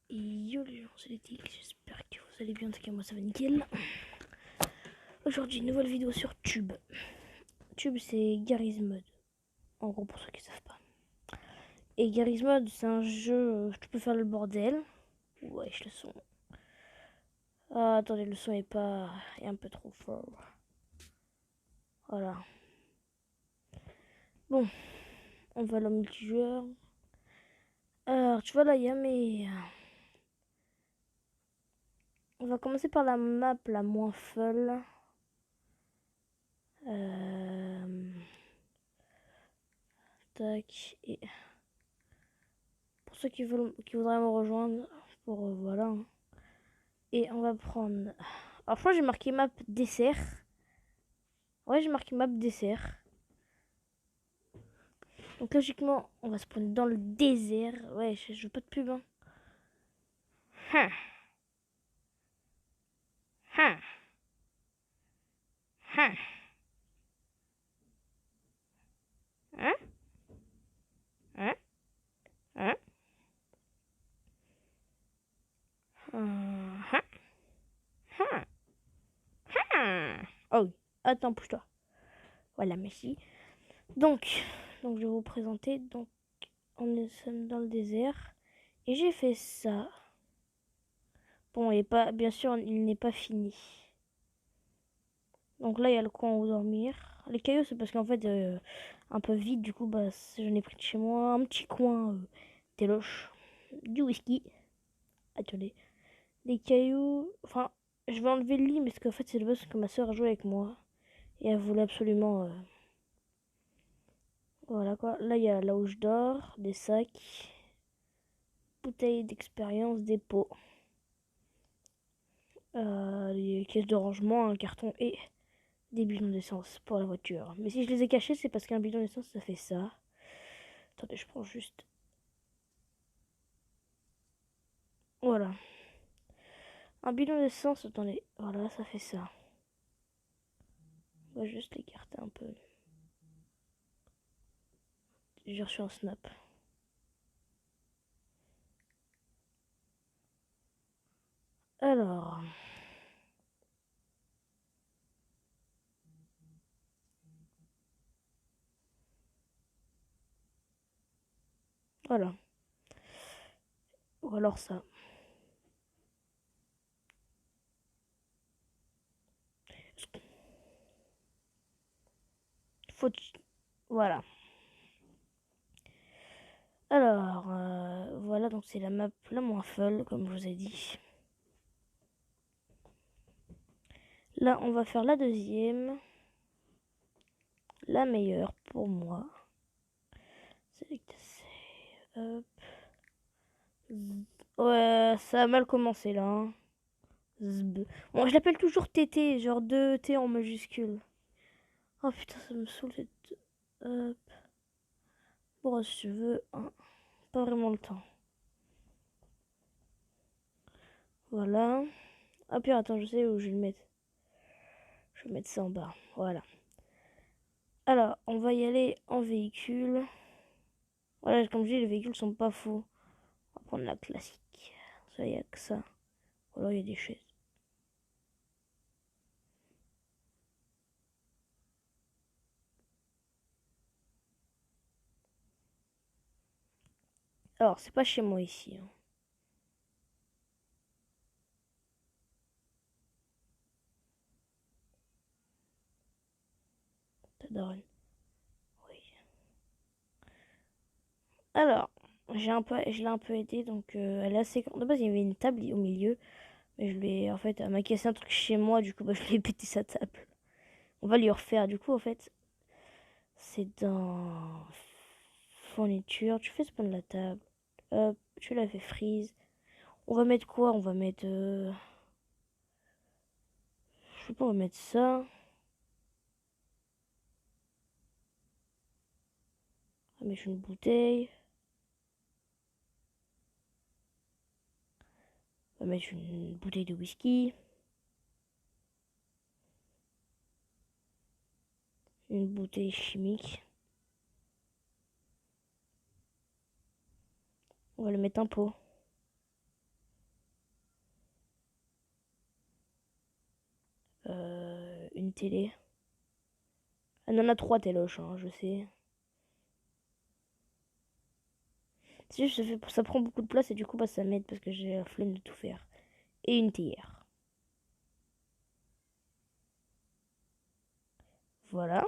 Yo les gens, c'est les Tics, j'espère que vous allez bien, en tout cas moi ça va nickel. Aujourd'hui, une nouvelle vidéo sur Tube. Tube c'est Garry's Mod, en gros pour ceux qui savent pas. Et Garry's Mod c'est un jeu, tu peux faire le bordel. Wesh le son. Ah attendez, le son est un peu trop fort. Voilà. Bon, on va le multijoueur. Alors tu vois là il y a mes... On va commencer par la map la moins folle. Tac, et pour ceux qui voudraient me rejoindre, pour voilà. Et on va prendre. Alors, je crois que j'ai marqué map dessert. Ouais, j'ai marqué map dessert. Donc, logiquement, on va se prendre dans le désert. Ouais, je veux pas de pub, hein. Hein. Hein. Hein. Hein. Hein. Hein. Hein. Hein. Hein. Oh oui. Attends, pousse-toi. Voilà, merci. Donc, je vais vous présenter. Donc, on est dans le désert. Et j'ai fait ça. Bon, et pas, bien sûr, il n'est pas fini. Donc là, il y a le coin où dormir. Les cailloux, c'est parce qu'en fait, un peu vide, du coup, bah, j'en ai pris de chez moi. Un petit coin, téloche, du whisky. Attendez. Les cailloux, enfin, je vais enlever le lit, mais parce qu'en fait, c'est le boss que ma soeur a joué avec moi. Et elle voulait absolument... Voilà quoi. Là, il y a là où je dors, des sacs, bouteilles d'expérience, des pots, les caisses de rangement, un carton et des bidons d'essence pour la voiture. Mais si je les ai cachés, c'est parce qu'un bidon d'essence, ça fait ça. Attendez, je prends juste... Voilà. Un bidon d'essence, attendez. Voilà, ça fait ça. On va juste l'écarter un peu. J'ai reçu un snap. Alors... Voilà. Ou alors ça. Faut... Voilà. Alors, voilà, donc c'est la map la moins folle, comme je vous ai dit. Là, on va faire la deuxième. La meilleure pour moi. Hop. Ouais, ça a mal commencé là. Hein. Zb. Bon, je l'appelle toujours TT, genre 2 T en majuscule. Oh putain, ça me saoule cette... Hop. Bon, si tu veux, hein, pas vraiment le temps. Voilà. Ah puis attends, je sais où je vais le mettre. Je vais mettre ça en bas. Voilà. Alors, on va y aller en véhicule. Voilà, comme je dis, les véhicules sont pas faux. On va prendre la classique. Ça, y a que ça. Ou alors, il y a des chaises. Alors, c'est pas chez moi ici. Hein. T'adores. Oui. Alors, je l'ai un peu aidé, donc elle est assez grande. De base, il y avait une table au milieu. Mais je lui ai, en fait, elle m'a cassé un truc chez moi, du coup, bah, je lui ai pété sa table. On va lui refaire, du coup, en fait, c'est dans fourniture. Tu fais spawn la table. Hop, tu la fais freeze. On va mettre quoi? On va mettre, je sais pas, on va mettre ça. On va mettre une bouteille. On va mettre une bouteille de whisky. Une bouteille chimique. On va le mettre un pot. une télé. Elle en a 3 téloches, hein, je sais. C'est juste, ça prend beaucoup de place et du coup, bah, ça m'aide parce que j'ai la flemme de tout faire. Et une théière. Voilà.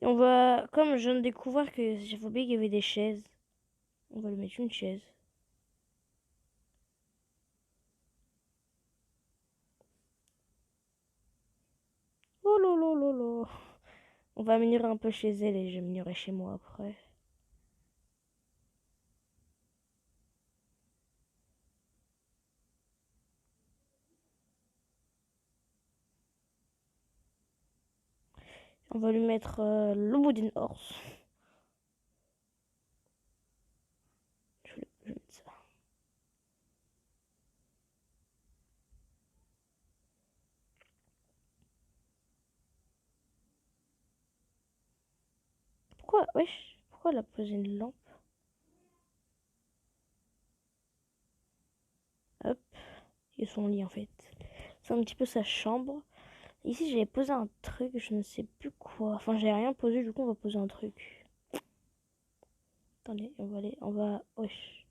Et on va, comme je viens de découvrir que j'avais oublié qu'il y avait des chaises, on va lui mettre une chaise. Oh là là là là. On va améliorer un peu chez elle et j'améliorerai chez moi après. On va lui mettre le wooden horse. Je vais mettre ça. Pourquoi, wesh, pourquoi elle a posé une lampe? Hop, et son lit en fait. C'est un petit peu sa chambre. Ici j'avais posé un truc, je ne sais plus quoi. Enfin j'avais rien posé, du coup on va poser un truc. Attendez, on va aller, on va, wesh.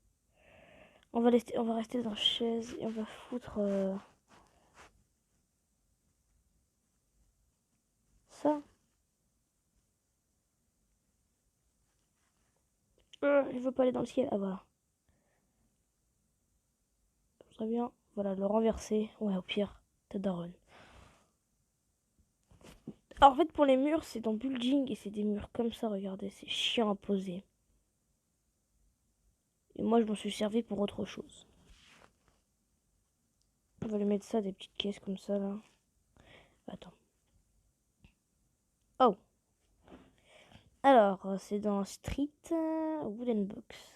On va rester dans la chaise et on va foutre ça. Il veut pas aller dans le ciel. Ah voilà. Très bien. Voilà, le renverser. Ouais, au pire, t'as daronne. Alors, en fait, pour les murs, c'est dans Building et c'est des murs comme ça, regardez. C'est chiant à poser. Et moi, je m'en suis servi pour autre chose. On va lui mettre ça, des petites caisses comme ça, là. Attends. Oh. Alors, c'est dans Street Wooden Box.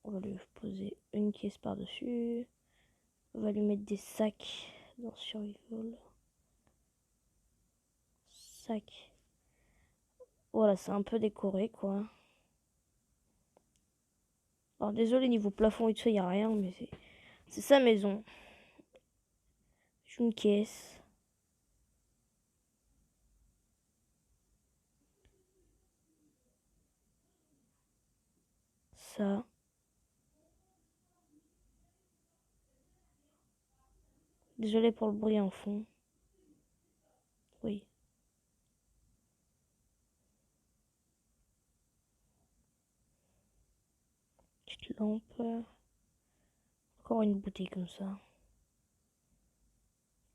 On va lui poser une caisse par-dessus. On va lui mettre des sacs dans Survival. Sac. Voilà, c'est un peu décoré, quoi. Alors, désolé, niveau plafond et tout ça, il n'y a rien, mais c'est sa maison. J'ai une caisse. Ça. Désolé pour le bruit en fond. Oui. Petite lampe. Encore une bouteille comme ça.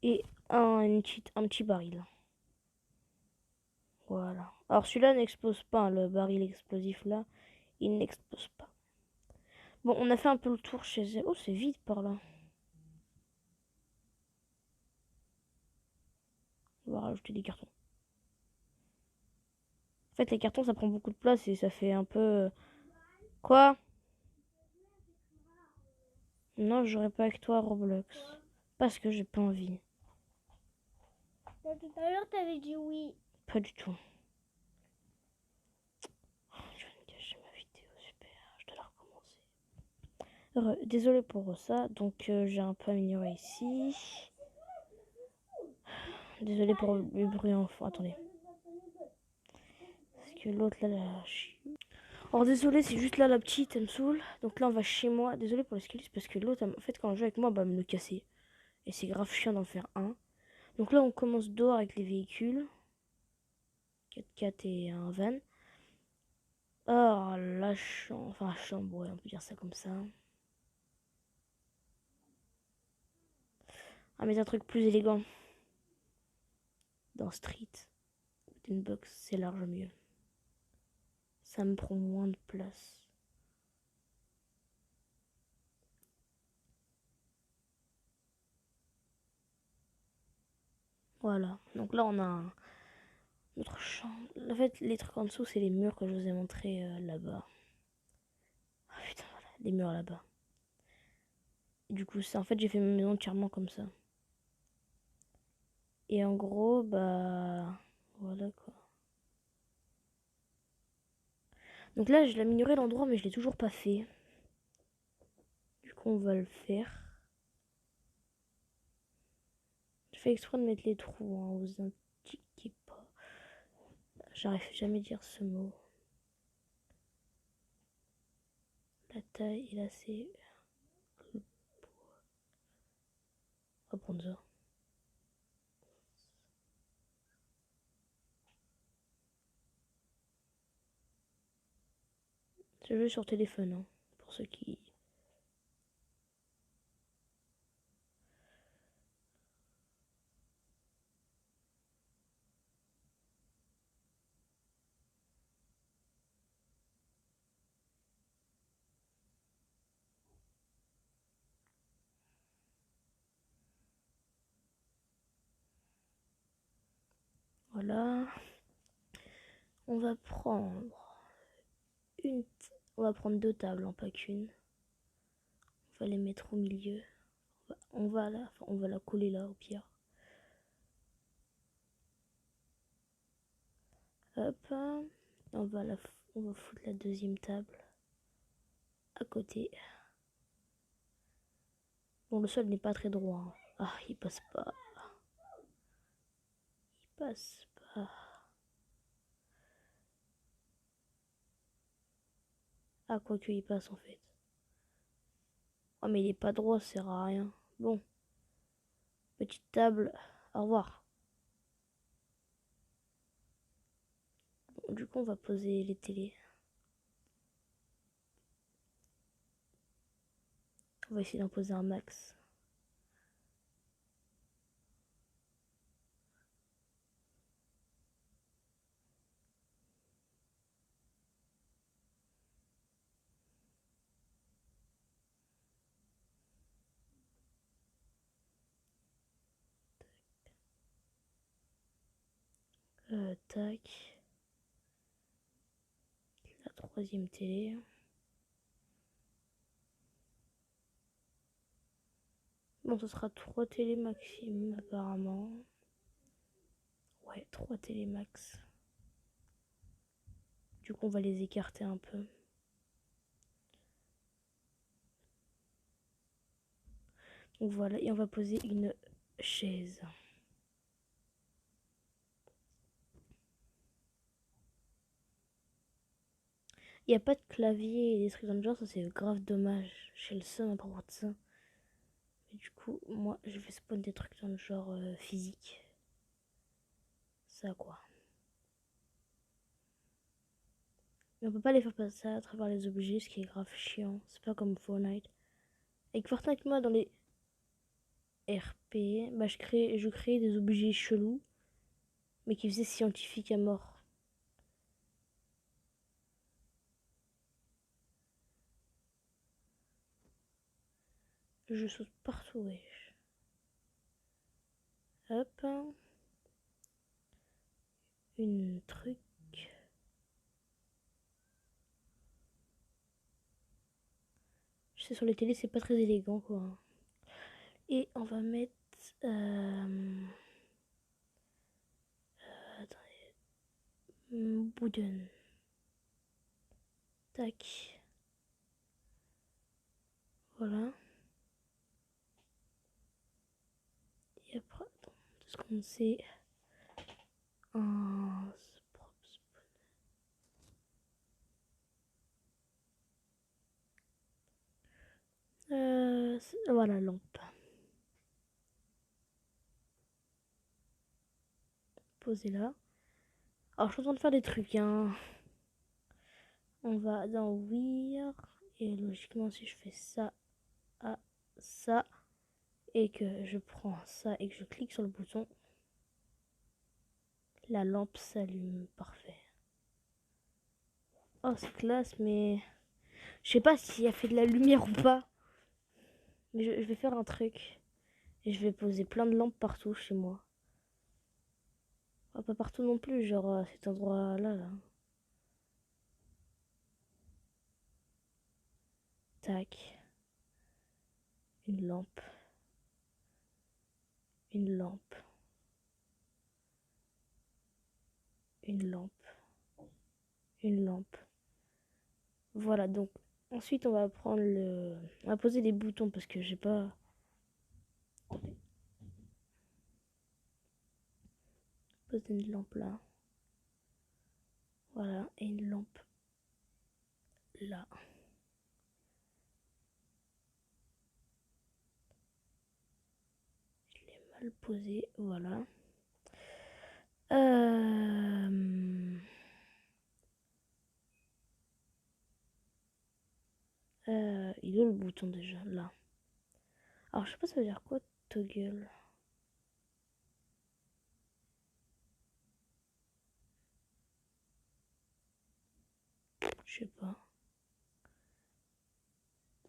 Et un petit baril. Voilà. Alors celui-là n'explose pas, hein, le baril explosif là. Il n'explose pas. Bon, on a fait un peu le tour chez elle. Oh, c'est vide par là. On va rajouter des cartons. En fait, les cartons, ça prend beaucoup de place et ça fait un peu... Quoi? Non, je jouerai pas avec toi à Roblox. Parce que j'ai pas envie. Tout à l'heure, t'avais dit oui. Pas du tout. Je viens de gâcher ma vidéo, super. Je dois la recommencer. Désolé pour ça. Donc, j'ai un peu amélioré ici. Désolé pour le bruit en fond. Attendez. Parce que l'autre là, alors désolé, c'est juste là la petite, elle me saoule. Donc là, on va chez moi. Désolé pour l'escalier, parce que l'autre, en fait, quand on joue avec moi, bah, elle me le casser. Et c'est grave chiant d'en faire un. Donc là, on commence dehors avec les véhicules. 4x4 et un van. Oh, la chambre. Enfin, la chambre, ouais, on peut dire ça comme ça. Ah, mais un truc plus élégant. Dans Street. Une box, c'est large mieux. Ça me prend moins de place. Voilà. Donc là, on a notre chambre. En fait, les trucs en dessous, c'est les murs que je vous ai montrés là-bas. Ah putain, voilà, les murs là-bas. Du coup, ça, en fait, j'ai fait ma maison entièrement comme ça. Et en gros, bah... Voilà quoi. Donc là, j'ai amélioré l'endroit, mais je l'ai toujours pas fait. Du coup, on va le faire. Je fais exprès de mettre les trous, hein, vous inquiétez pas. J'arrive jamais à dire ce mot. La taille, et là, c'est... On va prendre ça. C'est le jeu sur téléphone, hein, pour ceux qui... Voilà. On va prendre on va prendre 2 tables, hein, pas qu'une. On va les mettre au milieu. On va la coller là au pire. Hop. On va foutre la deuxième table à côté. Bon, le sol n'est pas très droit, hein. Ah, il passe pas. Il passe pas. Ah, quoique il passe en fait. Oh, mais il est pas droit, ça sert à rien. Bon. Petite table. Au revoir. Bon, du coup, on va poser les télés. On va essayer d'en poser un max. Tac. La troisième télé. Bon, ce sera 3 télé maximum apparemment. Ouais, 3 télé max. Du coup, on va les écarter un peu. Donc voilà, et on va poser une chaise. Il n'y a pas de clavier et des trucs dans le genre, ça c'est grave dommage. J'ai le seum à propos de ça. Mais du coup, moi, je vais spawn des trucs dans le genre physique. Ça quoi. Mais on peut pas les faire passer à travers les objets, ce qui est grave chiant. C'est pas comme Fortnite. Avec Fortnite, moi, dans les RP, bah, je créais des objets chelous, mais qui faisaient scientifique à mort. Je saute partout, wesh. Hop. Une truc. Je sais, sur les télés, c'est pas très élégant, quoi. Et on va mettre... attendez. Wooden. Tac. Voilà. Et après, attends, est-ce qu'on sait un... voilà, lampe. Posée là. Alors, je suis en train de faire des trucs, hein. On va dans Weir. Et logiquement, si je fais ça à ça, et que je prends ça et que je clique sur le bouton, la lampe s'allume. Parfait. Oh, c'est classe, mais je sais pas s'il a fait de la lumière ou pas. Mais je vais faire un truc. Et je vais poser plein de lampes partout chez moi. Oh, pas partout non plus, genre à cet endroit-là. Là. Tac. Une lampe. Une lampe. Une lampe. Une lampe. Voilà, donc ensuite on va prendre le... On va poser les boutons parce que j'ai pas... Poser une lampe là. Voilà, et une lampe là. Je l'ai mal posé, voilà. Il est où le bouton déjà? Là. Alors je sais pas ça veut dire quoi toggle. Je sais pas.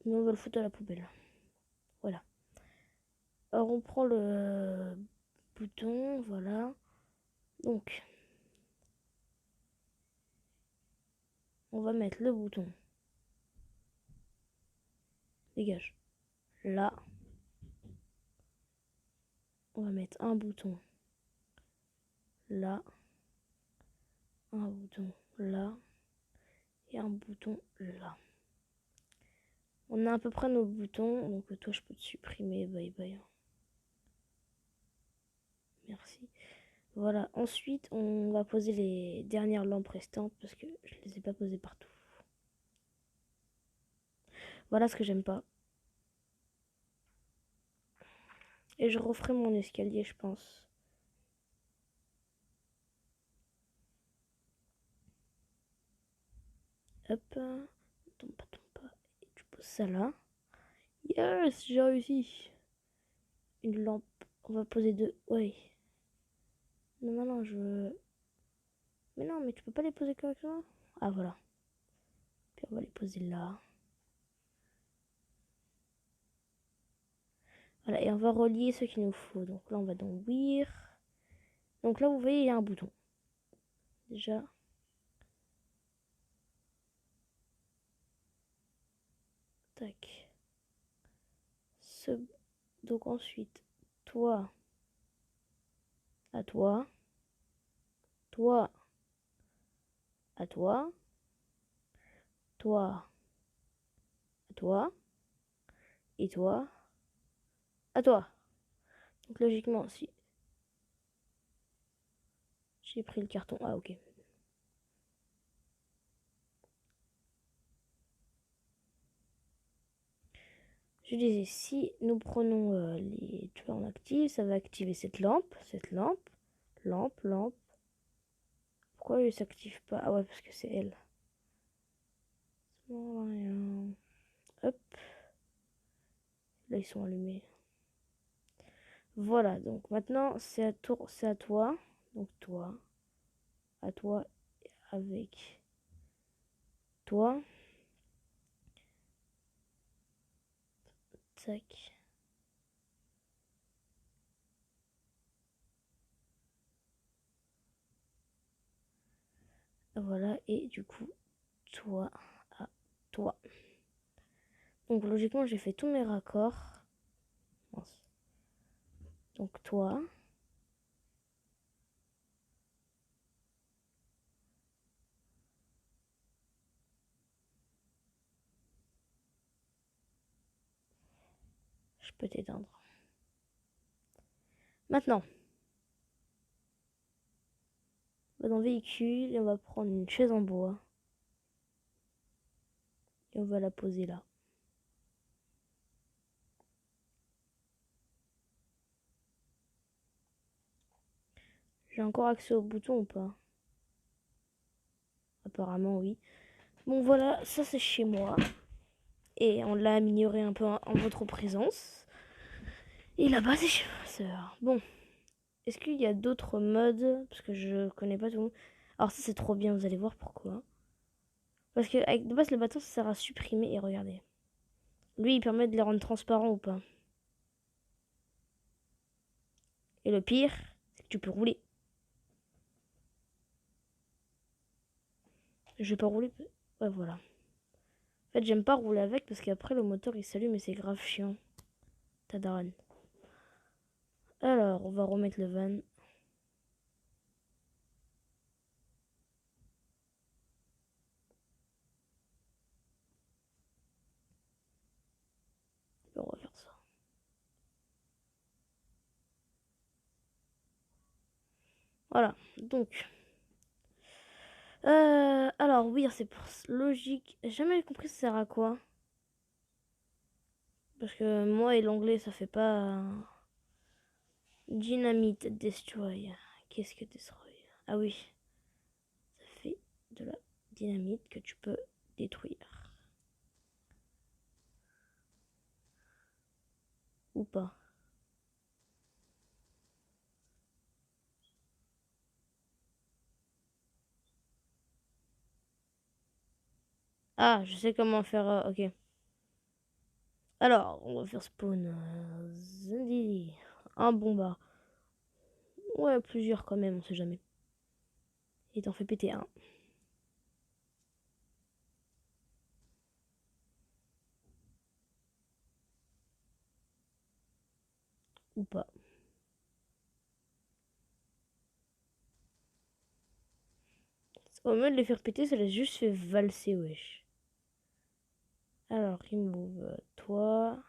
Mais on va le foutre à la poubelle. Voilà. Alors on prend le bouton, voilà. Donc on va mettre le bouton. Dégage. Là. On va mettre un bouton. Là. Un bouton là. Et un bouton là. On a à peu près nos boutons. Donc toi je peux te supprimer. Bye bye. Merci. Voilà. Ensuite on va poser les dernières lampes restantes. Parce que je les ai pas posées partout. Voilà ce que j'aime pas. Et je referai mon escalier je pense. Hop. Tombe pas, tombe pas. Et tu poses ça là. Yes, j'ai réussi. Une lampe. On va poser deux. Ouais. Non, non, non, je veux... Mais non, mais tu peux pas les poser correctement. Ah, voilà. Puis on va les poser là. Voilà, et on va relier ce qu'il nous faut. Donc là, on va dans Weir. Donc là, vous voyez, il y a un bouton. Déjà. Tac. Donc ensuite, toi. À toi. Toi. À toi. Toi. À toi. Et toi. À toi. Donc logiquement, si j'ai pris le carton. Ah, ok. Je disais, si nous prenons les tueurs en active, ça va activer cette lampe, lampe. Pourquoi elle s'active pas? Ah ouais, parce que c'est elle. Hop. Là, ils sont allumés. Voilà, donc maintenant, c'est à toi. Donc toi, à toi, avec toi. Tac. Voilà, et du coup, toi, à toi. Donc logiquement, j'ai fait tous mes raccords. Donc toi. Je peux t'éteindre. Maintenant, on va dans véhicule et on va prendre une chaise en bois. Et on va la poser là. J'ai encore accès au bouton ou pas? Apparemment oui. Bon voilà, ça c'est chez moi. Et on l'a amélioré un peu en votre présence. Et là-bas c'est chez ma soeur. Bon. Est-ce qu'il y a d'autres modes? Parce que je connais pas tout. Alors ça c'est trop bien, vous allez voir pourquoi. Parce que avec de base le bâton ça sert à supprimer et regardez. Lui il permet de les rendre transparents ou pas. Et le pire, c'est que tu peux rouler. Je vais pas rouler. Ouais voilà. En fait j'aime pas rouler avec parce qu'après le moteur il s'allume et c'est grave chiant. Tadaran. Alors on va remettre le van. Voilà, donc. Alors, oui, c'est pour logique. J'ai jamais compris ça sert à quoi. Parce que moi et l'anglais, ça fait pas. Dynamite destroy. Qu'est-ce que destroy? Ah oui, ça fait de la dynamite que tu peux détruire. Ou pas. Ah, je sais comment faire. Ok. Alors, on va faire spawn. Zindi. Un bombard. Ouais, plusieurs quand même, on sait jamais. Et t'en fais péter un. Ou pas. Au mieux de les faire péter, ça les a juste fait valser, wesh. Alors, remove toi.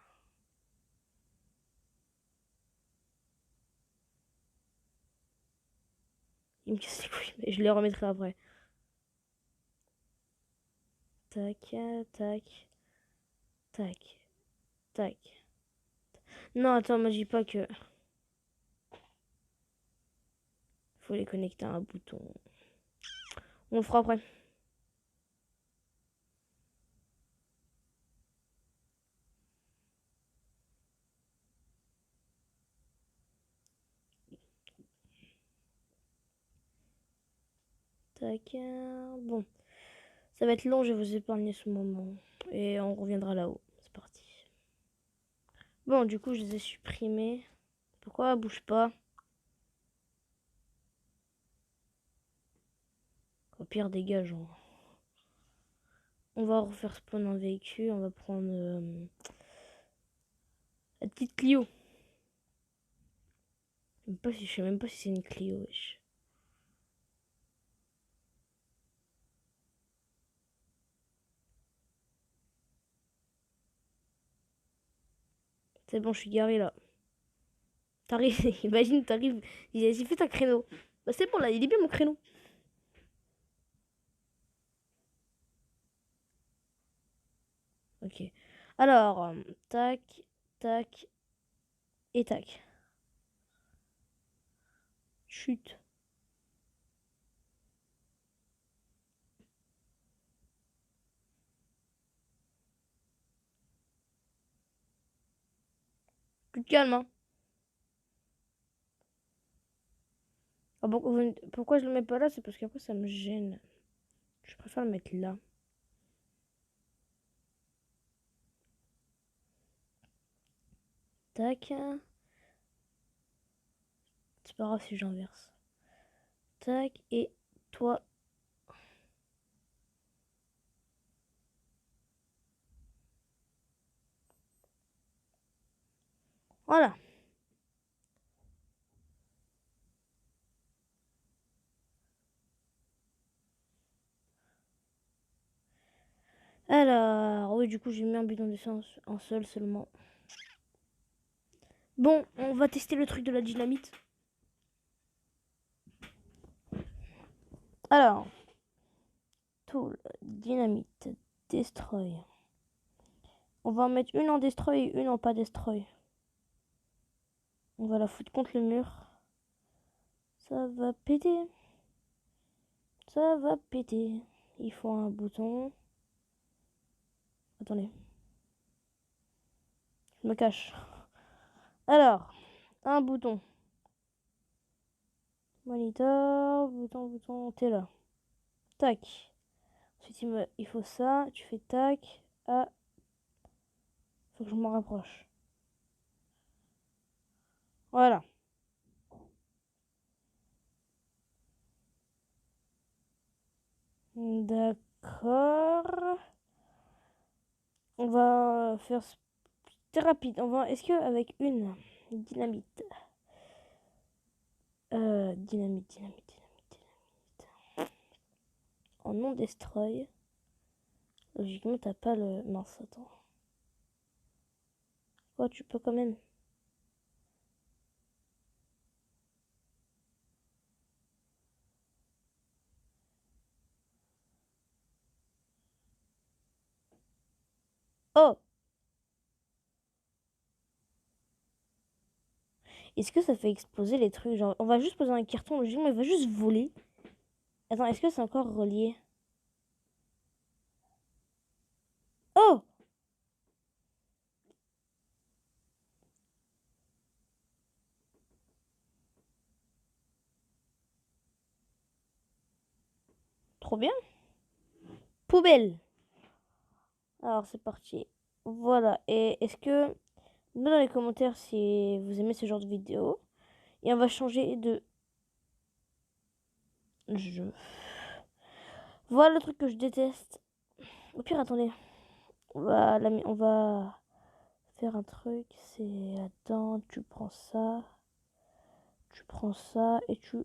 Il me casse les couilles, mais je les remettrai après. Tac, tac, tac, tac. Non, attends, moi je dis pas que. Faut les connecter à un bouton. On le fera après. Tac. Bon. Ça va être long, je vais vous épargner ce moment. Et on reviendra là-haut. C'est parti. Bon, du coup, je les ai supprimés. Pourquoi elle bouge pas? Au pire, dégage. On va refaire spawn un véhicule. On va prendre la petite Clio. Je sais même pas si c'est une Clio, wesh. C'est bon, je suis garé là. T'arrives, imagine, t'arrives. J'ai fait un créneau. Bah, c'est bon là, il est bien mon créneau. Ok. Alors, tac, tac et tac. Chute. Plus de calme, hein. Ah bon, pourquoi je le mets pas là? C'est parce qu'après ça me gêne. Je préfère le mettre là. Tac. C'est pas grave si j'inverse. Tac. Et toi. Voilà. Alors, oui, du coup, j'ai mis un bidon d'essence en seul seulement. Bon, on va tester le truc de la dynamite. Alors, tool, dynamite, destroy. On va en mettre une en destroy et une en pas destroy. On va la foutre contre le mur. Ça va péter. Ça va péter. Il faut un bouton. Attendez. Je me cache. Alors, un bouton. Monitor, bouton, t'es là. Tac. Ensuite, il faut ça. Tu fais tac. Ah, faut que je m'en rapproche. Voilà. D'accord. On va faire très rapide. Est-ce que avec une dynamite, dynamite. En non destroy. Logiquement, t'as pas le. Mince, attends. Oh, tu peux quand même. 。 . 。 . 。 . . . . . . . . . . . . . . . . . . . . . . . . . . . . . . 。 . 。 . . . . . 。 . 。 . . . . . . 。 . . . . Oh! Est-ce que ça fait exploser les trucs? Genre, on va juste poser un carton, logiquement, il va juste voler. Attends, est-ce que c'est encore relié? Oh! Trop bien. Poubelle. Alors, c'est parti. Voilà. Et est-ce que... Dites-moi dans les commentaires si vous aimez ce genre de vidéo. Et on va changer de jeu. Voilà le truc que je déteste. Au pire, attendez. On va faire un truc. C'est... Attends, tu prends ça. Tu prends ça et tu...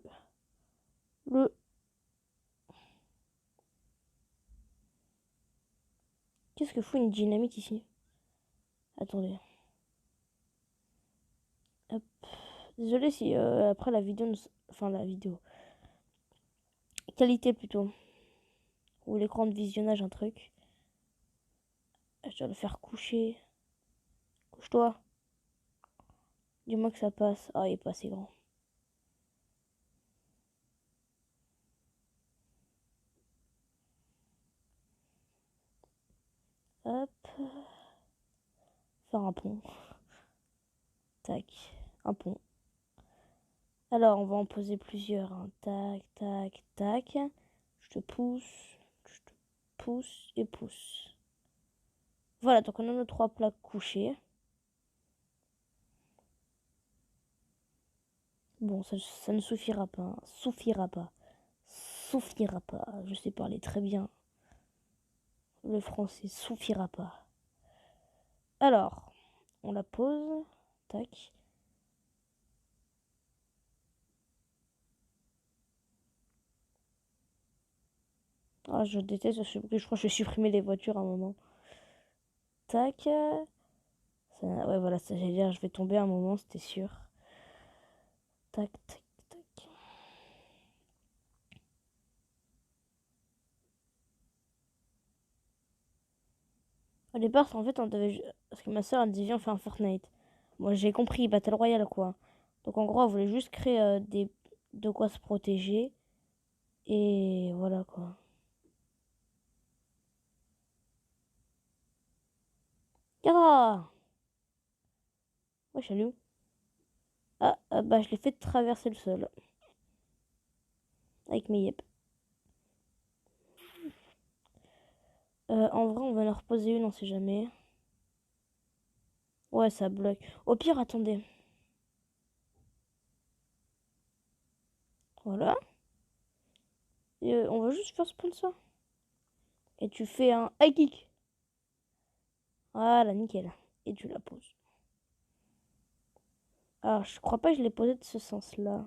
Le... Qu'est-ce que fout une dynamite ici? Attendez. Hop. Désolé si après la vidéo... Enfin, la vidéo. Qualité plutôt. Ou l'écran de visionnage, un truc. Je dois le faire coucher. Couche-toi. Dis-moi que ça passe. Ah, il est pas assez grand. Hop. Faire un pont. Tac. Un pont. Alors, on va en poser plusieurs. Hein. Tac, tac, tac. Je te pousse. Je te pousse et pousse. Voilà, donc on a nos 3 plaques couchées. Bon, ça ne suffira pas. Hein. Suffira pas. Suffira pas. Je sais parler très bien. Le français suffira pas. Alors, on la pose. Tac. Ah, je déteste ce bruit. Je crois que je vais supprimer les voitures à un moment. Tac. Ça, ouais, voilà, ça, j'allais dire, je vais tomber à un moment, c'était sûr. Tac, tac, tac. Au départ, en fait, on devait... Parce que ma soeur, elle dit, viens, on fait un Fortnite. Moi, j'ai compris, Battle Royale, quoi. Donc, en gros, elle voulait juste créer de quoi se protéger. Et voilà, quoi. Ah! Ouais, je suis allée où? Bah, je l'ai fait traverser le sol. Avec mes yep. En vrai, on va en reposer une, on sait jamais. Ouais, ça bloque. Au pire, attendez. Voilà. Et on va juste faire spawn ça. Et tu fais un high kick. Voilà, nickel. Et tu la poses. Alors, je crois pas que je l'ai posé de ce sens-là.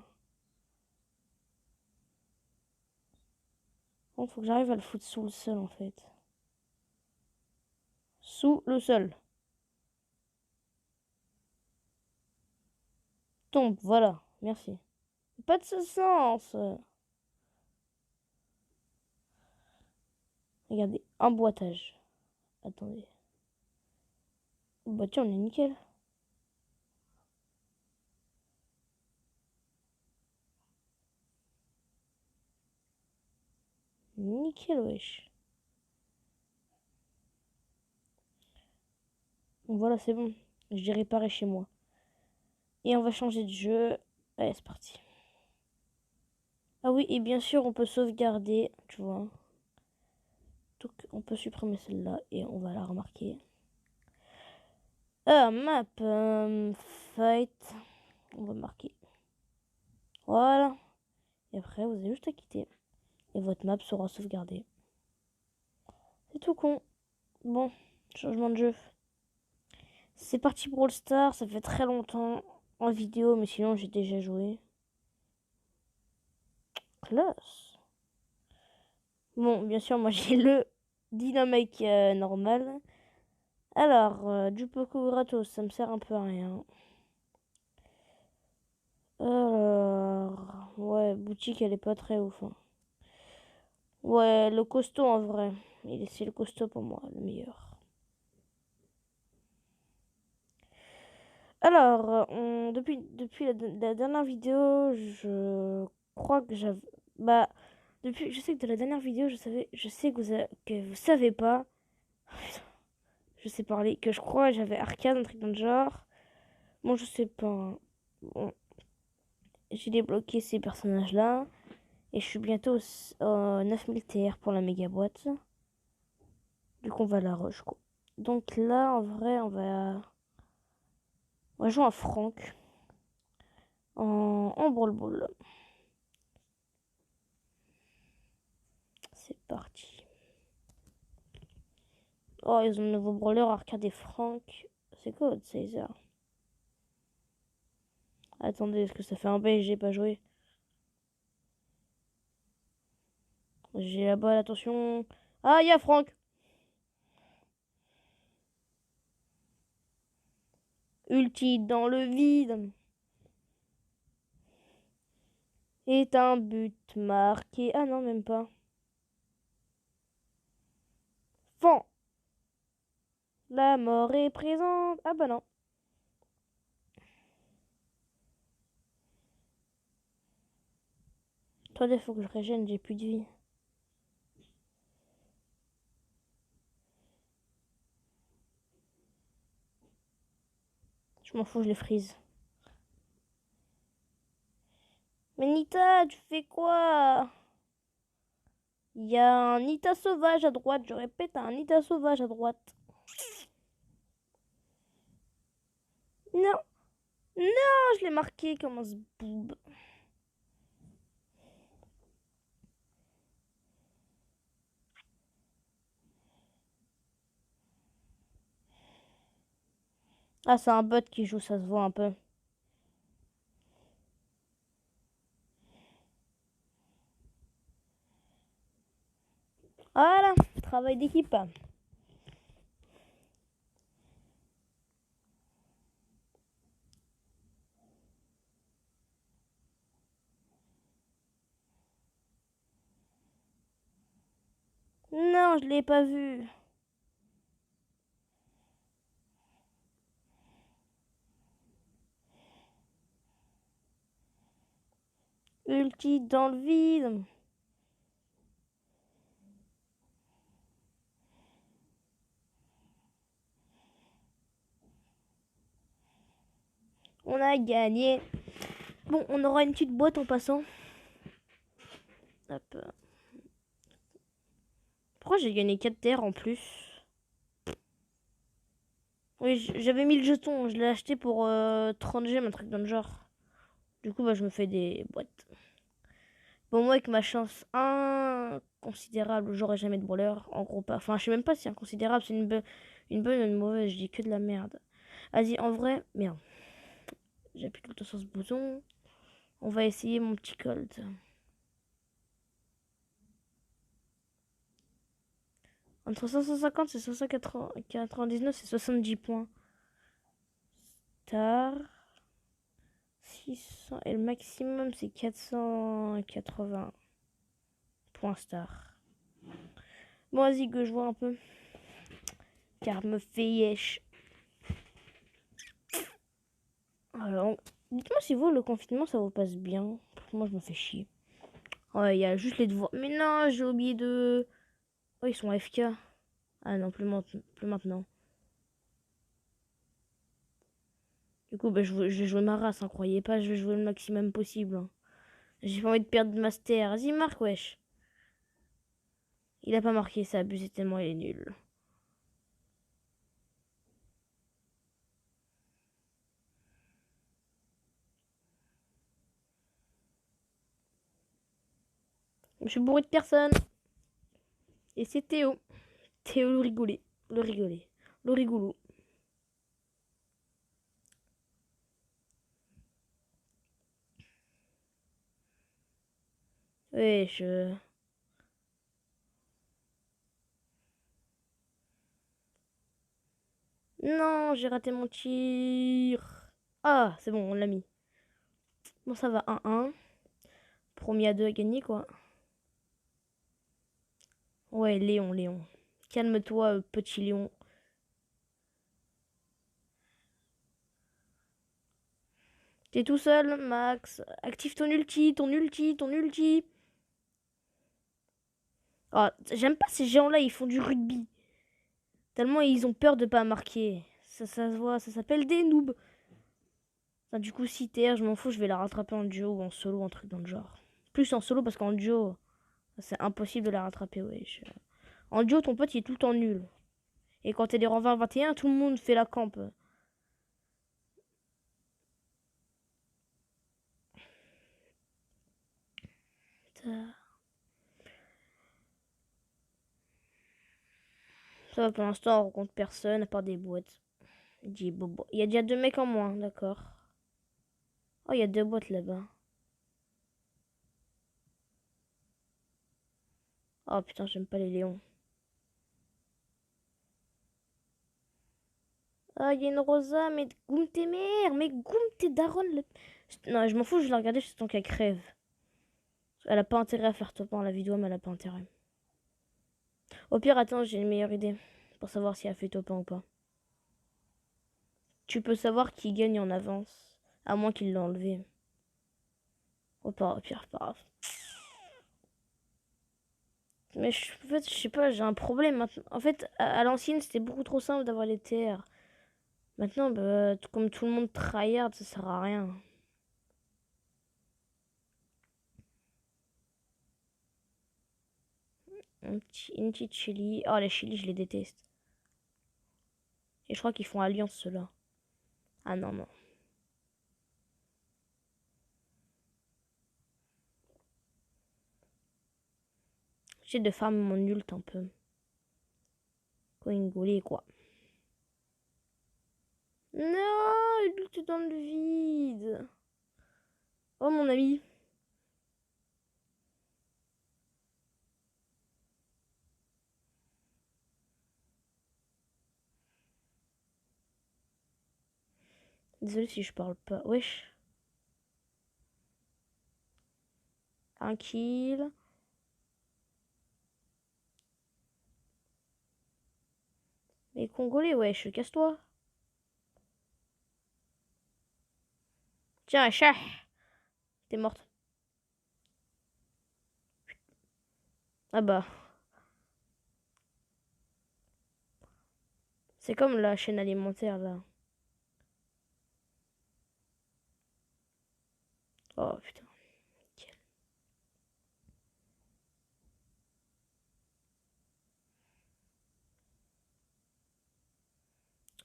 Bon, faut que j'arrive à le foutre sous le sol, en fait. Sous le sol. Tombe, voilà. Merci. Pas de ce sens. Regardez, emboîtage. Attendez. Bah tiens, on est nickel. Nickel, wesh. Bon, voilà, c'est bon. J'ai réparé chez moi. Et on va changer de jeu. Allez, c'est parti. Ah oui, et bien sûr, on peut sauvegarder, tu vois. Donc, on peut supprimer celle-là et on va la remarquer. Ah, map. Fight. On va marquer. Voilà. Et après, vous avez juste à quitter. Et votre map sera sauvegardée. C'est tout con. Bon, changement de jeu. C'est parti pour All Star. Ça fait très longtemps en vidéo, mais sinon j'ai déjà joué. Classe. Bon, bien sûr, moi j'ai le dynamique normal. Alors, du Poco gratos, ça me sert un peu à rien. Alors, ouais, boutique, elle est pas très ouf. Hein. Ouais, le costaud en vrai. C'est le costaud pour moi, le meilleur. Alors, depuis la dernière vidéo, je crois que j'avais... Bah, je sais que de la dernière vidéo, je sais que vous savez pas. Putain, je sais parler, que je crois que j'avais arcade, un truc dans le genre. Bon, je sais pas, hein. Bon, j'ai débloqué ces personnages-là. Et je suis bientôt au 9000 TR pour la méga boîte. Du coup, on va à la rush, quoi. Donc là, en vrai, on va jouer à Franck en Brawl Ball. C'est parti. Oh, ils ont un nouveau brawler, Arcade et Franck. C'est quoi, Caesar? Attendez, est-ce que ça fait un bail? J'ai pas joué. J'ai la balle, attention. Ah, il y a Franck. Ulti dans le vide. Est un but marqué. Ah non, même pas. Fan. La mort est présente. Ah bah non. Toi, il faut que je régène, j'ai plus de vie. Je m'en fous, je les freeze. Mais Nita, tu fais quoi? Il y a un Nita sauvage à droite. Je répète, un Nita sauvage à droite. Non, non, je l'ai marqué comme un zboob. Ah, c'est un bot qui joue, ça se voit un peu. Voilà, travail d'équipe. Non, je l'ai pas vu. Ulti dans le vide. On a gagné. Bon, on aura une petite boîte en passant. Hop. Pourquoi j'ai gagné 4 terres en plus? Oui, j'avais mis le jeton. Je l'ai acheté pour 30 gemmes, un truc dans le genre. Du coup, bah, je me fais des boîtes. Bon, moi, avec ma chance inconsidérable, j'aurai jamais de brawler. En gros, pas. Enfin, je sais même pas si c'est inconsidérable, c'est une bonne ou une mauvaise. Je dis que de la merde. Vas-y, en vrai, merde. J'appuie tout le temps sur ce bouton. On va essayer mon petit Colt. Entre 550 et 599, c'est 70 points. Star. 600. Et le maximum, c'est 480 points star. Bon, vas-y, que je vois un peu. Car me fait yesh. Alors, dites-moi si vous, le confinement, ça vous passe bien. Moi, je me fais chier. Ouais, il y a juste les devoirs. Mais non, j'ai oublié de... Oh, ils sont AFK. Ah non, plus maintenant. Du coup, bah, je vais jouer ma race, hein, croyez pas, je vais jouer le maximum possible, hein. J'ai pas envie de perdre de master. Vas-y, marque, wesh. Il a pas marqué, ça abusé tellement, il est nul. Je suis bourré de personnes. Et c'est Théo. Théo le rigolé. Le rigolé. Le rigolo. Wesh. Non, j'ai raté mon tir. Ah, c'est bon, on l'a mis. Bon, ça va, 1-1. Premier à 2 à gagner, quoi. Ouais, Léon, Léon. Calme-toi, petit Léon. T'es tout seul, Max. Active ton ulti, ton ulti, ton ulti. Oh, j'aime pas ces géants-là, ils font du rugby. Tellement ils ont peur de pas marquer. Ça se voit, ça s'appelle des noobs. Enfin, du coup, si TR, je m'en fous, je vais la rattraper en duo ou en solo, un truc dans le genre. Plus en solo parce qu'en duo, c'est impossible de la rattraper, wesh. En duo, ton pote, il est tout le temps nul. Et quand t'es des rangs 20-21, tout le monde fait la camp. Ça va, pour l'instant, on rencontre personne à part des boîtes. Il y a déjà 2 mecs en moins, d'accord. Oh, il y a 2 boîtes là-bas. Oh putain, j'aime pas les lions. Ah, il y a une Rosa, mais goum tes mères, mais goum tes daronnes. Non, je m'en fous, je vais la regarder juste tant qu'elle crève. Elle a pas intérêt à faire top 1 la vidéo, mais elle a pas intérêt. Au pire, attends, j'ai une meilleure idée. Pour savoir si elle fait top 1 ou pas. Tu peux savoir qui gagne en avance. À moins qu'il l'ait enlevé. Au pire, pas grave. Mais en fait, je sais pas, j'ai un problème maintenant. En fait, à l'ancienne, c'était beaucoup trop simple d'avoir les TR. Maintenant, bah, comme tout le monde tryhard, ça sert à rien. Une petite chili. Oh, les chili, je les déteste. Et je crois qu'ils font alliance, ceux-là. Ah non, non. J'ai de farm mon ult un peu. Quoi, une gaulée, quoi. Non, ult dans le vide. Oh, mon ami. Désolé si je parle pas. Wesh. Un kill. Mais Congolais, wesh, casse-toi. Tiens, chat. T'es morte. Ah bah. C'est comme la chaîne alimentaire, là. Oh, putain. Nickel.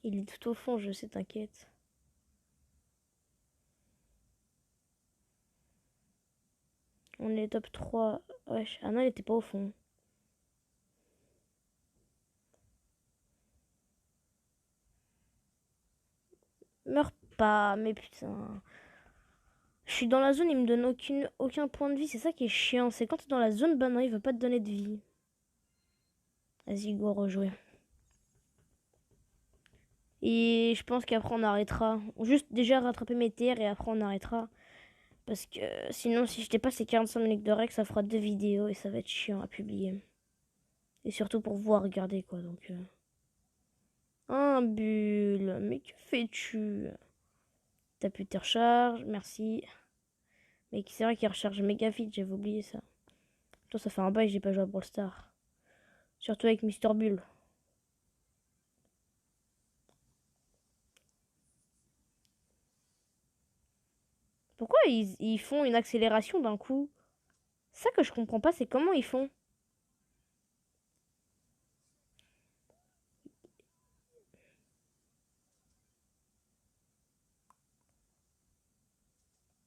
Il est tout au fond, je sais, t'inquiète. On est top 3. Wesh. Ah non, il était pas au fond. Meurs pas, mais putain. Je suis dans la zone, il me donne aucun point de vie. C'est ça qui est chiant. C'est quand t'es dans la zone, bah non, il va pas te donner de vie. Vas-y, go, rejouer. Et je pense qu'après on arrêtera. Juste déjà rattraper mes terres et après on arrêtera. Parce que sinon, si je dépasse ces 45 minutes de règle, ça fera 2 vidéos et ça va être chiant à publier. Et surtout pour voir regarder quoi. Donc, un bulle. Mais que fais-tu? T'as pu tes recharges, merci. Mais c'est vrai qu'il recharge méga vite, j'avais oublié ça. Toi, ça fait un bail, j'ai pas joué à Brawl Stars. Surtout avec Mister Bull. Pourquoi ils font une accélération d'un coup? Ça que je comprends pas, c'est comment ils font.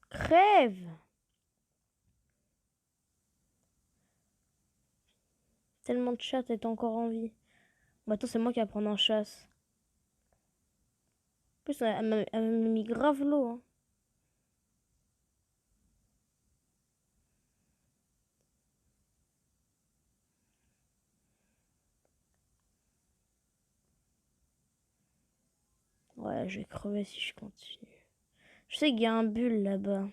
Crève! Tellement de chats est encore en vie. Bon, attends, c'est moi qui vais prendre en chasse. En plus, elle m'a mis grave l'eau. Hein. Ouais, je vais crever si je continue. Je sais qu'il y a un bulle là-bas.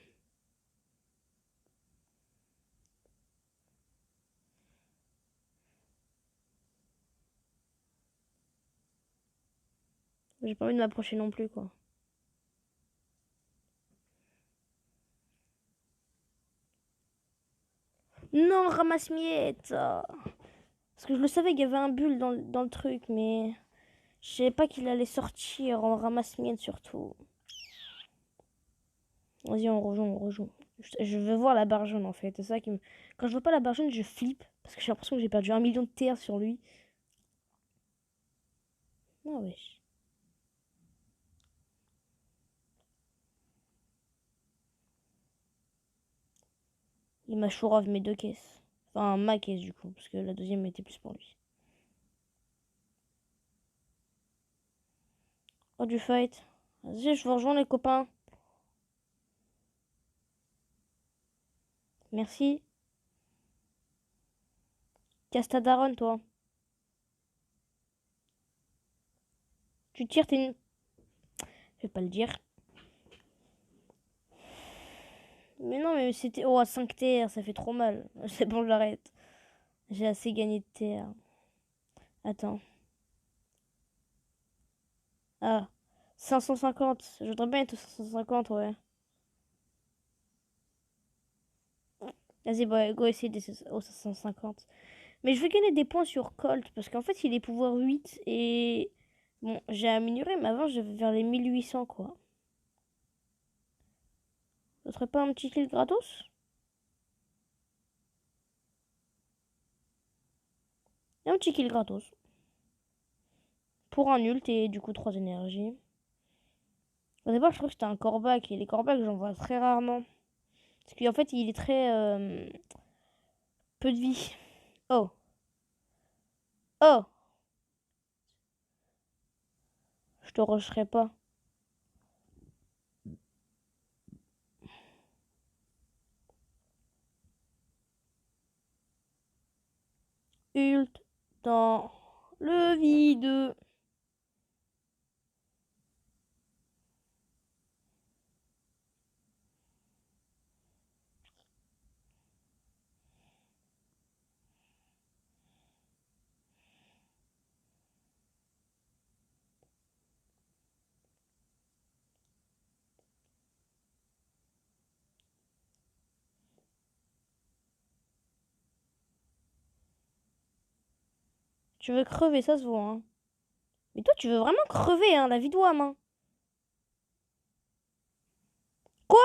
J'ai pas envie de m'approcher non plus, quoi. Non, ramasse-miettes. Parce que je le savais qu'il y avait un bulle dans le truc, mais je savais pas qu'il allait sortir en ramasse-miettes surtout. Vas-y, on rejoint, on rejoint. Je veux voir la barre jaune en fait. C'est ça qui me... Quand je vois pas la barre jaune, je flippe. Parce que j'ai l'impression que j'ai perdu 1 million de terre sur lui. Ah wesh. Il m'a chourave mes 2 caisses. Enfin, ma caisse du coup. Parce que la deuxième était plus pour lui. Oh, du fight. Vas-y, je vous rejoins les copains. Merci. Casse ta daronne, toi. Tu tires, t'es une... Je vais pas le dire. Mais non, mais c'était... Oh, à 5 terres, ça fait trop mal. C'est bon, j'arrête. J'ai assez gagné de terre. Attends. Ah. 550. Je voudrais bien être 550, ouais. Vas-y, bah, go essayer des au 550. Mais je veux gagner des points sur Colt, parce qu'en fait, il est pouvoir 8 et... Bon, j'ai amélioré, mais avant, j'avais vers les 1800, quoi. Ce serait pas un petit kill gratos? Un petit kill gratos. Pour un ult et du coup 3 énergies. Au départ, je crois que c'était un corbac, et les corbacs, j'en vois très rarement. Parce qu'en fait, il est très... peu de vie. Oh. Oh. Je te rusherai pas. Ult dans le vide. Tu veux crever, ça se voit, hein. Mais toi, tu veux vraiment crever, hein, la vie d'Ouam, hein. Quoi?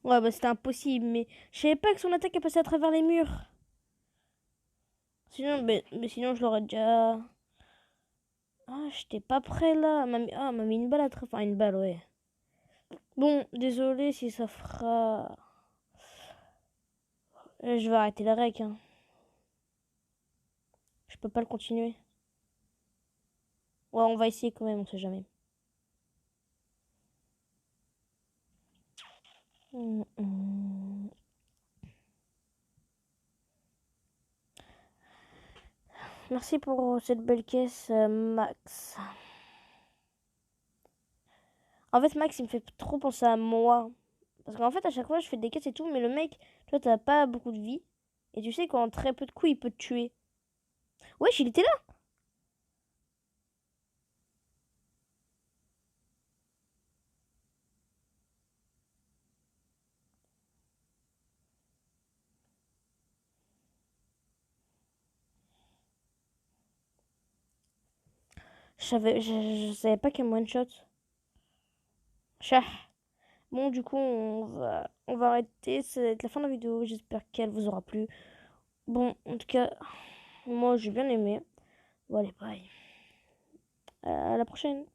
Ouais, bah c'était impossible, mais je savais pas que son attaque est passée à travers les murs. Sinon, mais sinon, je l'aurais déjà... Ah, j'étais pas prêt là. Ah, elle m'a mis une balle à travers... Enfin, une balle, ouais. Bon, désolé si ça fera... Je vais arrêter la rec, hein. Je peux pas le continuer. Ouais, on va essayer quand même, on sait jamais. Hum, hum. Merci pour cette belle caisse, Max. En fait, Max, il me fait trop penser à moi. Parce qu'en fait, à chaque fois, je fais des caisses et tout, mais le mec, toi, t'as pas beaucoup de vie. Et tu sais qu'en très peu de coups, il peut te tuer. Wesh, il était là. Je savais pas qu'elle me one-shot. Chah. Bon, du coup, on va arrêter. Ça va être la fin de la vidéo. J'espère qu'elle vous aura plu. Bon, en tout cas, moi, j'ai bien aimé. Bon, allez, bye. À la prochaine.